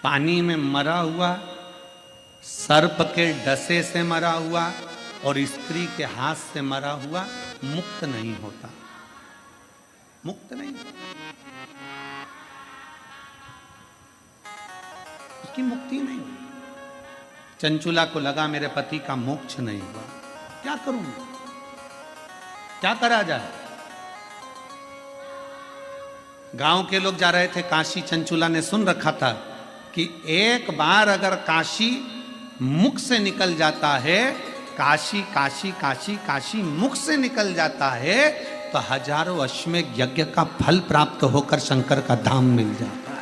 पानी में मरा हुआ, सर्प के डसे से मरा हुआ और स्त्री के हाथ से मरा हुआ मुक्त नहीं होता, मुक्त नहीं होता, उसकी मुक्ति नहीं हुई। चंचुला को लगा मेरे पति का मोक्ष नहीं हुआ, क्या करूं, क्या करा जाए। गांव के लोग जा रहे थे काशी, चंचुला ने सुन रखा था कि एक बार अगर काशी मुख से निकल जाता है, काशी काशी काशी काशी मुख से निकल जाता है तो हजारों अश्वमेध यज्ञ का फल प्राप्त होकर शंकर का धाम मिल जाता है।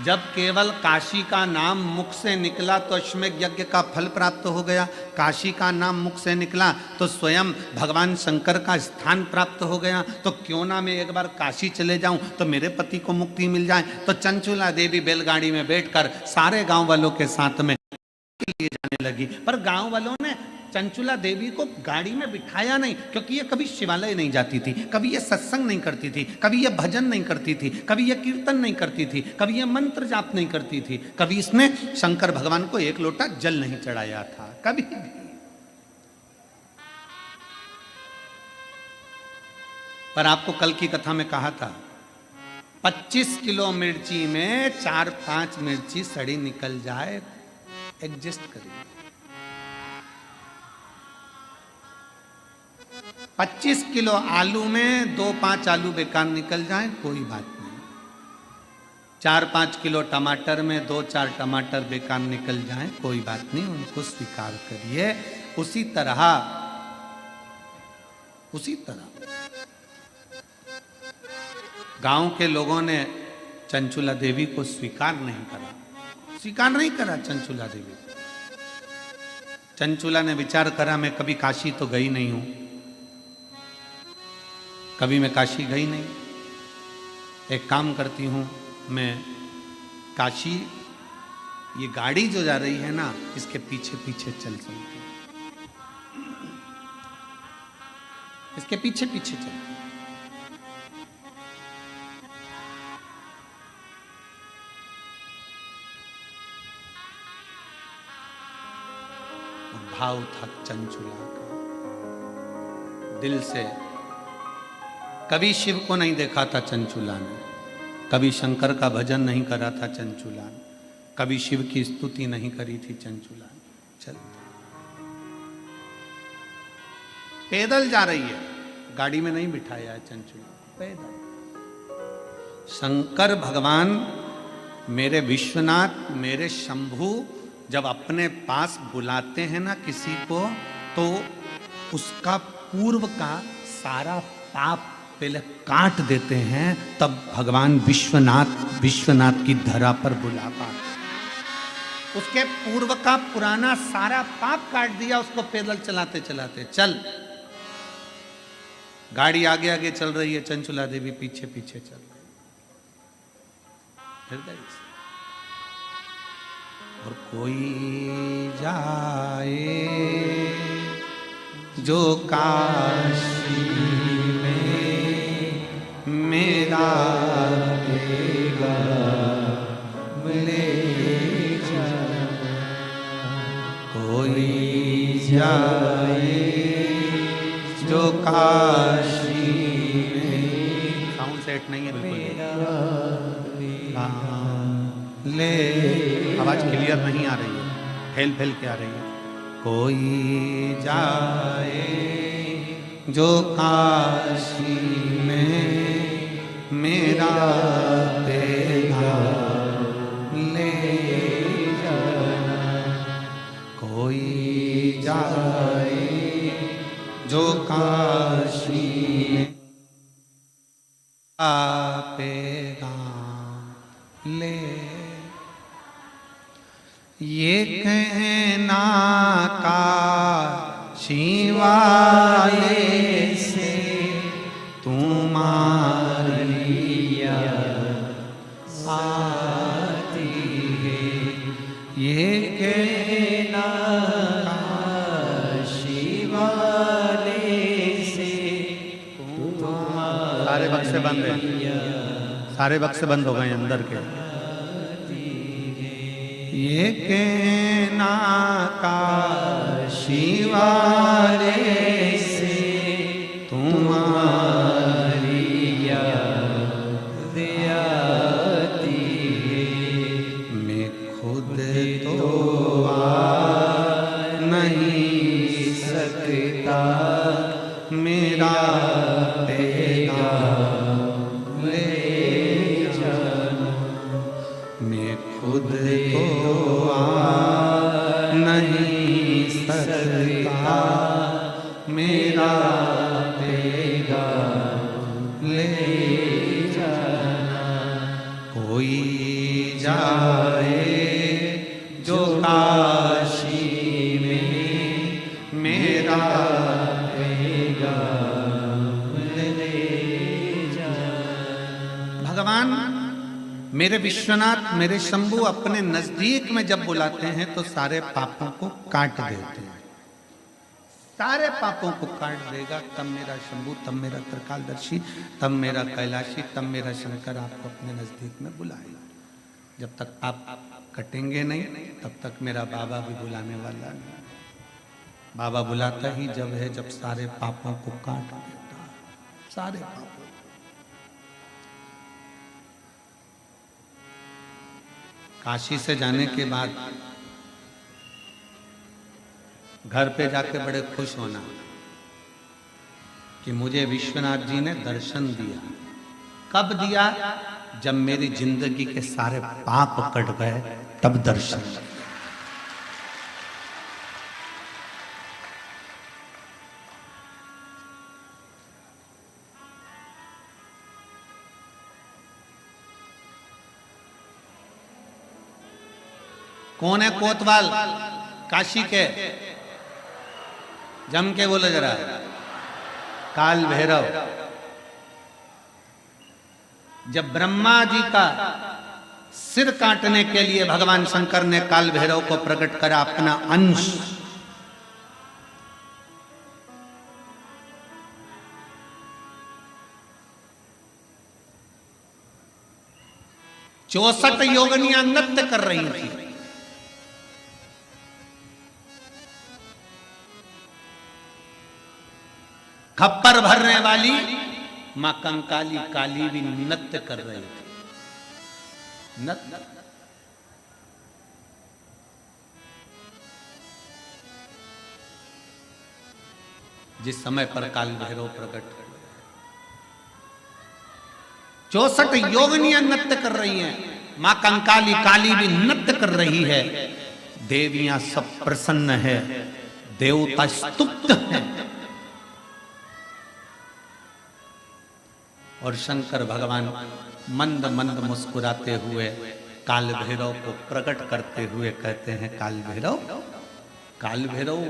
जब केवल काशी का नाम मुख से निकला तो अश्वमेध यज्ञ का फल प्राप्त हो गया, काशी का नाम मुख से निकला तो स्वयं भगवान शंकर का स्थान प्राप्त हो गया। तो क्यों ना मैं एक बार काशी चले जाऊं तो मेरे पति को मुक्ति मिल जाए। तो चंचुला देवी बैलगाड़ी में बैठकर सारे गांव वालों के साथ में लिए जाने लगी। पर गांव वालों ने चंचुला देवी को गाड़ी में बिठाया नहीं, क्योंकि ये कभी शिवालय नहीं जाती थी, कभी ये सत्संग नहीं करती थी, कभी ये भजन नहीं करती थी, कभी ये कीर्तन नहीं करती थी, कभी ये मंत्र जाप नहीं करती थी, कभी इसने शंकर भगवान को एक लोटा जल नहीं चढ़ाया था, कभी भी। पर आपको कल की कथा में कहा था 25 किलो मिर्ची में 4-5 मिर्ची सड़ी निकल जाए, एडजस्ट करिए। 25 किलो आलू में 2-5 आलू बेकार निकल जाए, कोई बात नहीं। 4-5 किलो टमाटर में 2-4 टमाटर बेकार निकल जाए, कोई बात नहीं, उनको स्वीकार करिए। उसी तरह गांव के लोगों ने चंचुला देवी को स्वीकार नहीं करा चंचुला देवी। चंचुला ने विचार करा मैं कभी काशी तो गई नहीं हूं, कभी मैं काशी गई नहीं, एक काम करती हूं, मैं काशी, ये गाड़ी जो जा रही है ना, इसके पीछे पीछे चलती हूं, इसके पीछे पीछे चलती हूं। भाव था चंचुला का दिल से। कभी शिव को नहीं देखा था चंचुला ने, कभी शंकर का भजन नहीं करा था चंचुला ने, कभी शिव की स्तुति नहीं करी थी चंचुला ने। चल पैदल जा रही है, गाड़ी में नहीं बिठाया है चंचुला को, पैदल। शंकर भगवान, मेरे विश्वनाथ, मेरे शंभू जब अपने पास बुलाते हैं ना किसी को, तो उसका पूर्व का सारा पाप पहले काट देते हैं, तब भगवान विश्वनाथ की धरा पर बुला पाते। उसके पूर्व का पुराना सारा पाप काट दिया उसको पैदल चलाते चलाते। चल, गाड़ी आगे आगे चल रही है, चंचुला देवी पीछे पीछे चल रही हृदय से। और कोई जाए जो काशी में मेरा देगा ले जा, कोई जाए जो काशी में, साउंड सेट नहीं है बिल्कुल, ले, आवाज क्लियर नहीं आ रही है, फैल फैल के आ रही है। कोई जाए जो काशी में मेरा तेरा ले जाना, कोई जाए जो काशी में आपेगा ले। ये कहना काशी वाले से तुम्हारी आती है, ये कहना काशी वाले से तुम्हारी। सारे बक्से बंद है, सारे बक्से बंद हो गए अंदर के। ये कहना काशी वाले से तुम्हारी याद आती है, मैं खुद तो आ नहीं सकता, मेरा पैगाम ले जाना। मैं खुद तो आ नहीं सकता, मेरा पैगाम ले जाना। कोई जाए जो काशी में, मेरा भगवान मेरे विश्वनाथ, मेरे शंभु अपने नजदीक में जब बुलाते हैं तो सारे पापों को काट देते हैं, सारे पापों को काट देगा। तब मेरा शंभु, तब मेरा त्रिकालदर्शी, तब मेरा कैलाशी, तब मेरा शंकर आपको अपने नजदीक में बुलाएगा। जब तक आप कटेंगे नहीं तब तक मेरा बाबा भी बुलाने वाला नहीं। बाबा बुलाता ही जब है जब सारे पापों को काट देता है, सारे पापों। काशी से जाने के बाद घर पे जाके बड़े खुश होना कि मुझे विश्वनाथ जी ने दर्शन दिया। कब दिया? जब मेरी जिंदगी के सारे पाप कट गए, तब दर्शन दिया। कौन है कोतवाल काशी के? जम के बोलो जरा। काल भैरव। जब ब्रह्मा जी का सिर काटने के लिए भगवान शंकर ने काल भैरव को प्रकट करा अपना अंश, चौसठ योगिनियां नृत्य कर रही थी। खप्पर भरने वाली मां कंकाली काली भी नृत्य कर रही थी। नृत्य जिस समय पर काल भैरव प्रकट, 64 योगिनियां नृत्य कर रही हैं, मां कंकाली काली भी नृत्य कर रही है। देवियां सब प्रसन्न है, देवता स्तुप्त हैं। और शंकर भगवान मंद मंद मुस्कुराते हुए काल भैरव को प्रकट करते हुए कहते हैं, काल भैरव। काल भैरव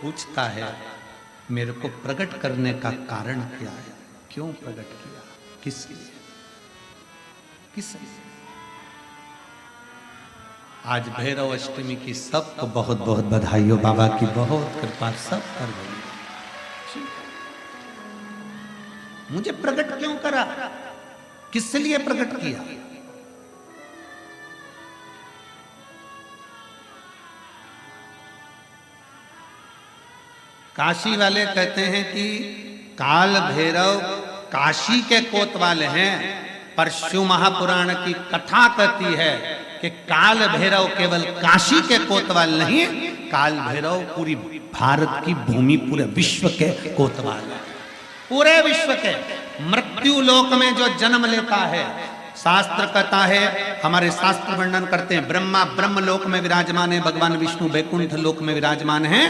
पूछता है, मेरे को प्रकट करने का कारण क्या है? क्यों प्रकट किया? किस लिए? किस लिए? आज भैरव अष्टमी की सबको बहुत बहुत बधाई हो। बाबा की बहुत कृपा सब कर गई। मुझे प्रकट क्यों करा? किस लिए प्रकट किया? काशी वाले कहते हैं कि काल भैरव काशी के कोतवाल हैं, पर शिव महापुराण की कथा कहती है कि काल भैरव केवल काशी के कोतवाल नहीं, काल भैरव पूरी भारत की भूमि, पूरे विश्व के कोतवाल है। पूरे विश्व के मृत्यु लोक में जो जन्म लेता है, शास्त्र कहता है, हमारे शास्त्र वर्णन करते हैं, ब्रह्मा ब्रह्म लोक में विराजमान है, भगवान विष्णु बैकुंठ लोक में विराजमान है,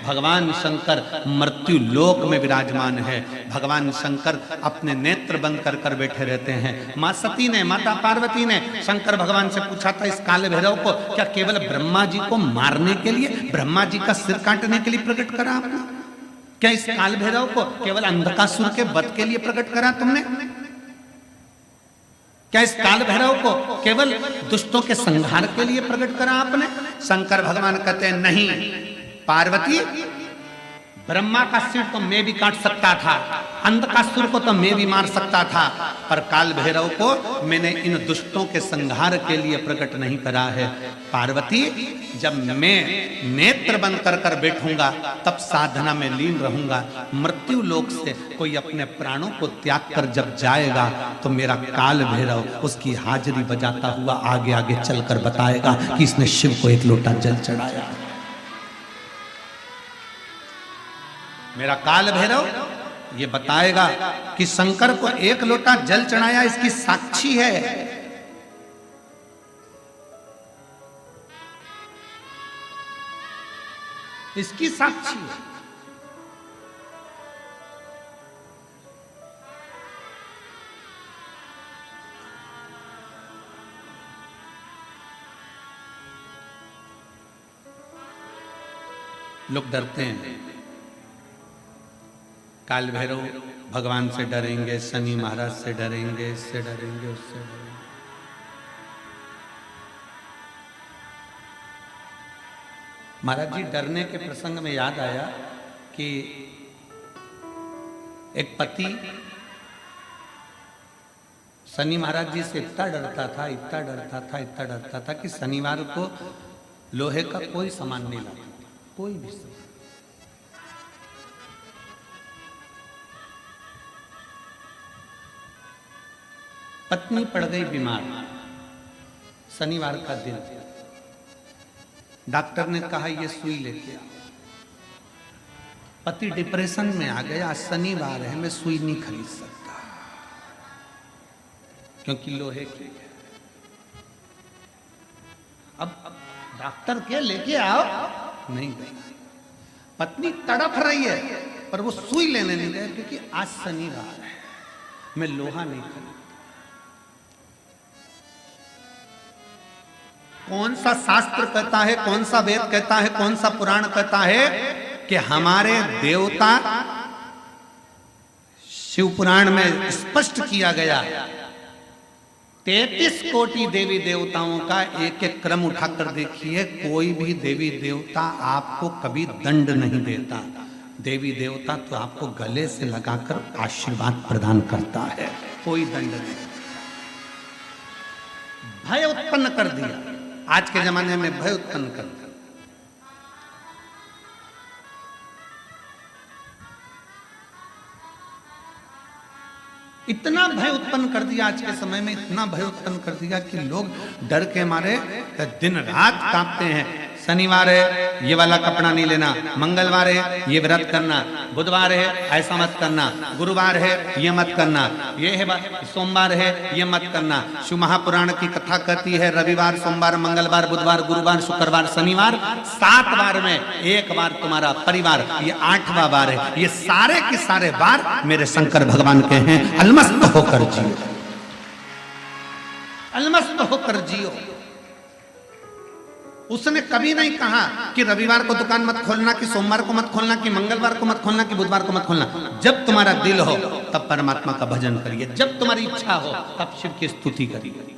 भगवान शंकर मृत्यु लोक में विराजमान है। भगवान शंकर अपने नेत्र बंद कर कर बैठे रहते हैं। मां सती ने, माता पार्वती ने शंकर भगवान से पूछा था, इस काल भैरव को क्या केवल ब्रह्मा जी को मारने के लिए, ब्रह्मा जी का सिर काटने के लिए प्रकट करा आपने? क्या इस काल भैरव को केवल अंधकासुर के वध के लिए प्रकट करा तुमने? क्या इस काल भैरव को केवल दुष्टों के संहार के लिए प्रकट करा आपने? शंकर भगवान कहते हैं, नहीं पार्वती, ब्रह्मा का सिर तो मैं भी काट सकता था, अंधकासुर को तो मैं भी मार सकता था, पर काल भैरव को मैंने इन दुष्टों के संहार के लिए प्रकट नहीं करा है। पार्वती, जब मैं नेत्र बंद कर बैठूंगा तब साधना में लीन रहूंगा। मृत्यु लोक से कोई अपने प्राणों को त्याग कर जब जाएगा तो मेरा काल भैरव उसकी हाजिरी बजाता हुआ आगे आगे चलकर बताएगा कि इसने शिव को एक लोटा जल चढ़ाया। मेरा काल भैरव ये बताएगा कि शंकर को एक लोटा जल चढ़ाया, इसकी साक्षी है। इसकी साक्षी है। लोग डरते हैं, काल भैरव भगवान से डरेंगे, शनि महाराज से डरेंगे, इससे डरेंगे, उससे डरेंगे। महाराज जी, डरने के प्रसंग में याद आया कि एक पति शनि महाराज जी से इतना डरता था, इतना डरता था, इतना डरता था कि शनिवार को लोहे का कोई सामान नहीं लाता, कोई भी सामान। पत्नी पड़ गई बीमार, शनिवार का दिन, डॉक्टर ने कहा ये सुई लेके आओ। पति डिप्रेशन में आ गया, शनिवार है, मैं सुई नहीं खरीद सकता क्योंकि लोहे की है। अब डॉक्टर के लेके आओ, नहीं गई। पत्नी तड़प रही है पर वो सुई लेने नहीं गए क्योंकि आज शनिवार है, मैं लोहा नहीं खरीद। कौन सा शास्त्र कहता है, कौन सा वेद कहता है, कौन सा पुराण कहता है कि हमारे देवता, शिव पुराण में स्पष्ट किया गया 33 कोटि देवी देवताओं का एक एक क्रम उठाकर देखिए, कोई भी देवी देवता आपको कभी दंड नहीं देता। देवी देवता तो आपको गले से लगाकर आशीर्वाद प्रदान करता है, कोई दंड नहीं। भय उत्पन्न कर दिया, आज के जमाने में भय उत्पन्न कर दिया। इतना भय उत्पन्न कर दिया, आज के समय में इतना भय उत्पन्न कर दिया कि लोग डर के मारे दिन रात कांपते हैं। शनिवार है ये वाला कपड़ा नहीं लेना, मंगलवार है ये व्रत करना, बुधवार है ऐसा मत करना, गुरुवार है ये मत करना, ये है सोमवार है ये मत करना। शिव महापुराण की कथा कहती है रविवार, सोमवार, मंगलवार, बुधवार, गुरुवार, शुक्रवार, शनिवार, 7 बार में एक बार तुम्हारा परिवार, ये 8वां बार है। ये सारे के सारे बार मेरे शंकर भगवान के हैं। अलमस्त होकर जियो, अलमस्त होकर जियो। उसने कभी नहीं कहा कि रविवार को दुकान मत खोलना, कि सोमवार को मत खोलना, कि मंगलवार को मत खोलना, कि बुधवार को मत खोलना। जब तुम्हारा दिल हो तब परमात्मा का भजन करिए, जब तुम्हारी इच्छा हो तब शिव की स्तुति करिए।